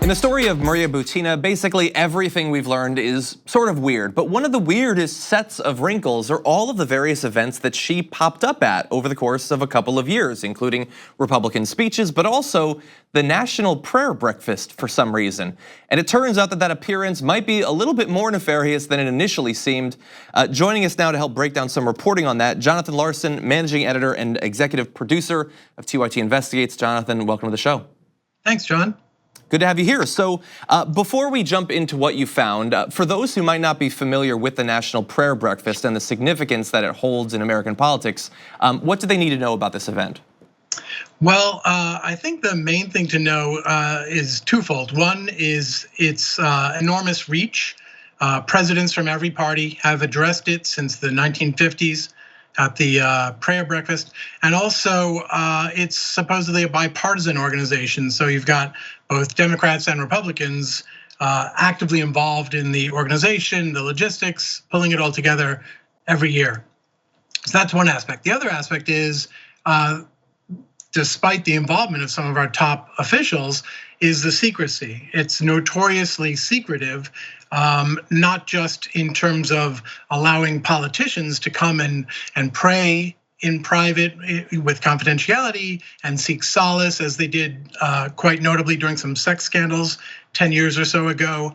In the story of Maria Butina, basically everything we've learned is sort of weird, but one of the weirdest sets of wrinkles are all of the various events that she popped up at over the course of a couple of years, including Republican speeches, but also the National Prayer Breakfast for some reason. And it turns out that that appearance might be a little bit more nefarious than it initially seemed. Joining us now to help break down some reporting on that, Jonathan Larson, managing editor and executive producer of TYT Investigates. Jonathan, welcome to the show. Thanks, John. Good to have you here. So before we jump into what you found, for those who might not be familiar with the National Prayer Breakfast and the significance that it holds in American politics, what do they need to know about this event? Well, I think the main thing to know is twofold. One is its enormous reach. Presidents from every party have addressed it since the 1950s at the prayer breakfast. And also, it's supposedly a bipartisan organization. So you've got both Democrats and Republicans actively involved in the organization, the logistics, pulling it all together every year. So that's one aspect. The other aspect is, despite the involvement of some of our top officials, is the secrecy. It's notoriously secretive, not just in terms of allowing politicians to come and pray in private with confidentiality and seek solace, as they did quite notably during some sex scandals 10 years or so ago.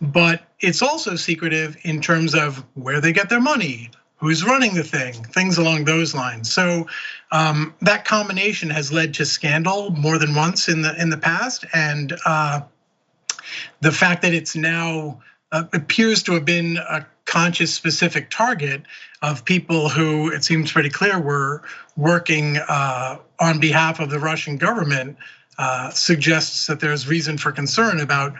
But it's also secretive in terms of where they get their money, who's running the thing, things along those lines. So that combination has led to scandal more than once in the past, and the fact that it's now appears to have been a conscious, specific target of people who, it seems pretty clear, were working on behalf of the Russian government, suggests that there's reason for concern about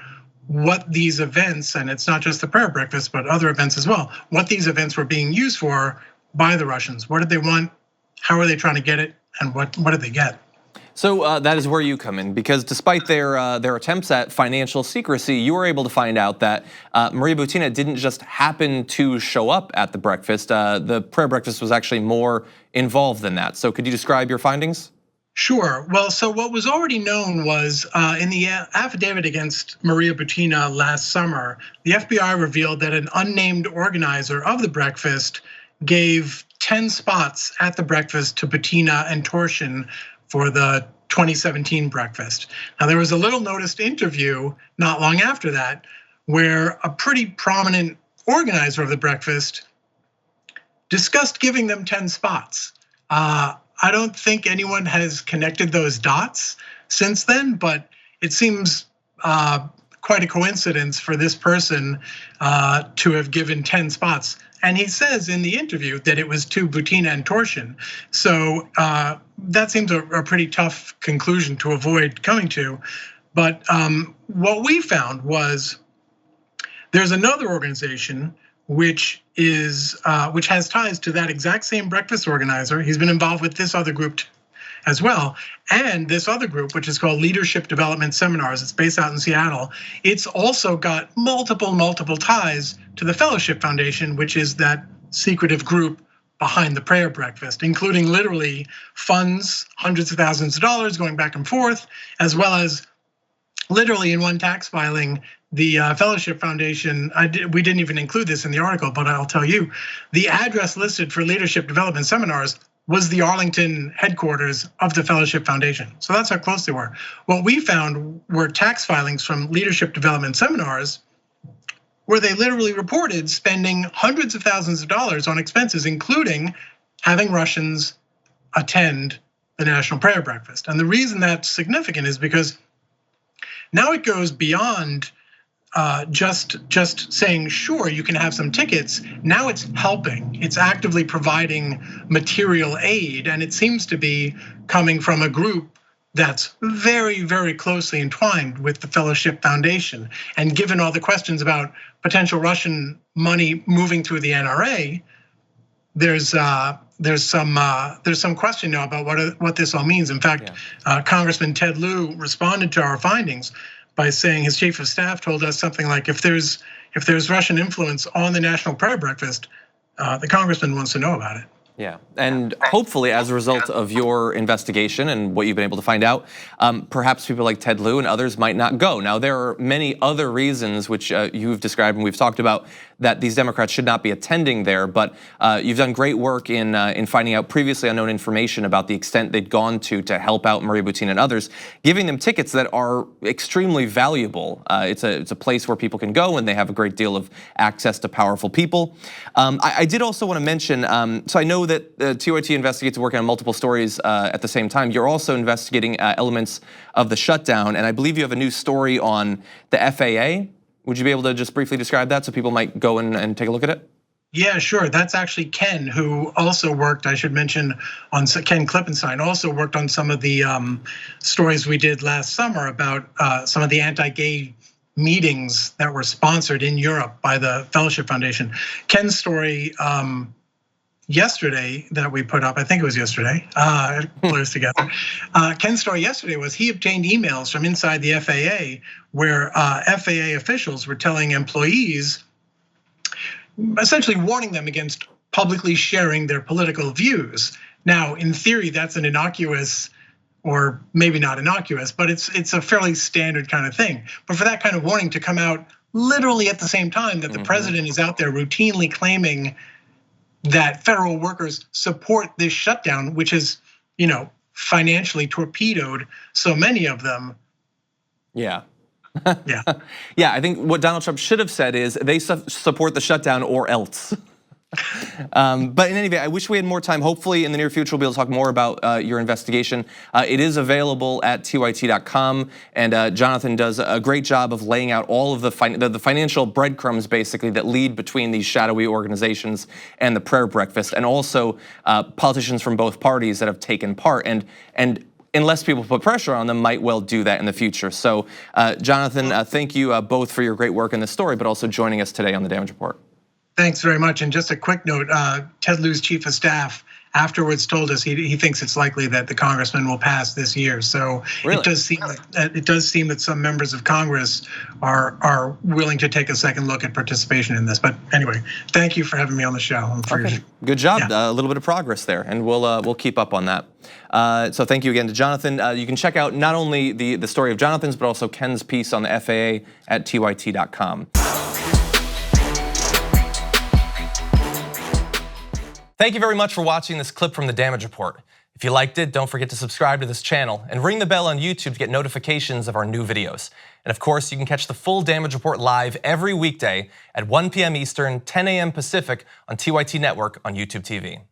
what these events, and it's not just the prayer breakfast, but other events as well, what these events were being used for by the Russians. What did they want? How are they trying to get it? And what did they get? So that is where you come in, because despite their attempts at financial secrecy, you were able to find out that Maria Butina didn't just happen to show up at the breakfast. The prayer breakfast was actually more involved than that. So could you describe your findings? Sure. Well, so what was already known was in the affidavit against Maria Butina last summer, the FBI revealed that an unnamed organizer of the breakfast gave 10 spots at the breakfast to Butina and Torsion for the 2017 breakfast. Now, there was a little noticed interview not long after that where a pretty prominent organizer of the breakfast discussed giving them 10 spots. I don't think anyone has connected those dots since then, but it seems quite a coincidence for this person to have given 10 spots. And he says in the interview that it was to Butina and Torsion. So that seems a pretty tough conclusion to avoid coming to. But what we found was there's another organization which has ties to that exact same breakfast organizer. He's been involved with this other group as well. And this other group, which is called Leadership Development Seminars, it's based out in Seattle. It's also got multiple ties to the Fellowship Foundation, which is that secretive group behind the prayer breakfast, including literally funds, hundreds of thousands of dollars going back and forth, as well as literally in one tax filing, the Fellowship Foundation, we didn't even include this in the article, but I'll tell you, the address listed for Leadership Development Seminars was the Arlington headquarters of the Fellowship Foundation. So that's how close they were. What we found were tax filings from Leadership Development Seminars where they literally reported spending hundreds of thousands of dollars on expenses, including having Russians attend the National Prayer Breakfast. And the reason that's significant is because now it goes beyond just saying, sure, you can have some tickets. Now it's helping. It's actively providing material aid, and it seems to be coming from a group that's very closely entwined with the Fellowship Foundation. And given all the questions about potential Russian money moving through the NRA, there's some question now about what this all means. In fact, Congressman Ted Lieu responded to our findings by saying his chief of staff told us something like, if there's Russian influence on the National Prayer Breakfast, the congressman wants to know about it. Yeah, and hopefully as a result of your investigation and what you've been able to find out, perhaps people like Ted Lieu and others might not go. Now, there are many other reasons which you've described and we've talked about that these Democrats should not be attending there, but you've done great work in finding out previously unknown information about the extent they'd gone to help out Maria Butina and others, giving them tickets that are extremely valuable. It's a place where people can go and they have a great deal of access to powerful people. I did also want to mention, so I know that TYT Investigates is working on multiple stories at the same time. You're also investigating elements of the shutdown, and I believe you have a new story on the FAA. Would you be able to just briefly describe that so people might go in and take a look at it? Yeah, sure. That's actually Ken, who also worked, I should mention, on Ken Klippenstein, also worked on some of the stories we did last summer about some of the anti-gay meetings that were sponsored in Europe by the Fellowship Foundation. Ken's story yesterday that we put up, I think it was yesterday, it blurs together. Ken's story yesterday was he obtained emails from inside the FAA where FAA officials were telling employees, essentially warning them against publicly sharing their political views. Now, in theory, that's an innocuous, or maybe not innocuous, but it's a fairly standard kind of thing. But for that kind of warning to come out literally at the same time that the president is out there routinely claiming that federal workers support this shutdown, which has, financially torpedoed so many of them. Yeah. Yeah. Yeah, I think what Donald Trump should have said is they support the shutdown or else. But in any event, I wish we had more time. Hopefully in the near future we'll be able to talk more about your investigation. It is available at tyt.com, and Jonathan does a great job of laying out all of the financial breadcrumbs basically that lead between these shadowy organizations and the prayer breakfast, and also politicians from both parties that have taken part. And unless people put pressure on them, might well do that in the future. So Jonathan, thank you both for your great work in this story, but also joining us today on the Damage Report. Thanks very much. And just a quick note, Ted Lieu's chief of staff afterwards told us he thinks it's likely that the congressman will pass this year. So really? It does seem that some members of Congress are willing to take a second look at participation in this. But anyway, thank you for having me on the show. Okay. Good job. Yeah. A little bit of progress there, and we'll keep up on that. So thank you again to Jonathan. You can check out not only the story of Jonathan's, but also Ken's piece on the FAA at tyt.com. Thank you very much for watching this clip from the Damage Report. If you liked it, don't forget to subscribe to this channel and ring the bell on YouTube to get notifications of our new videos. And of course, you can catch the full Damage Report live every weekday at 1 p.m. Eastern, 10 a.m. Pacific on TYT Network on YouTube TV.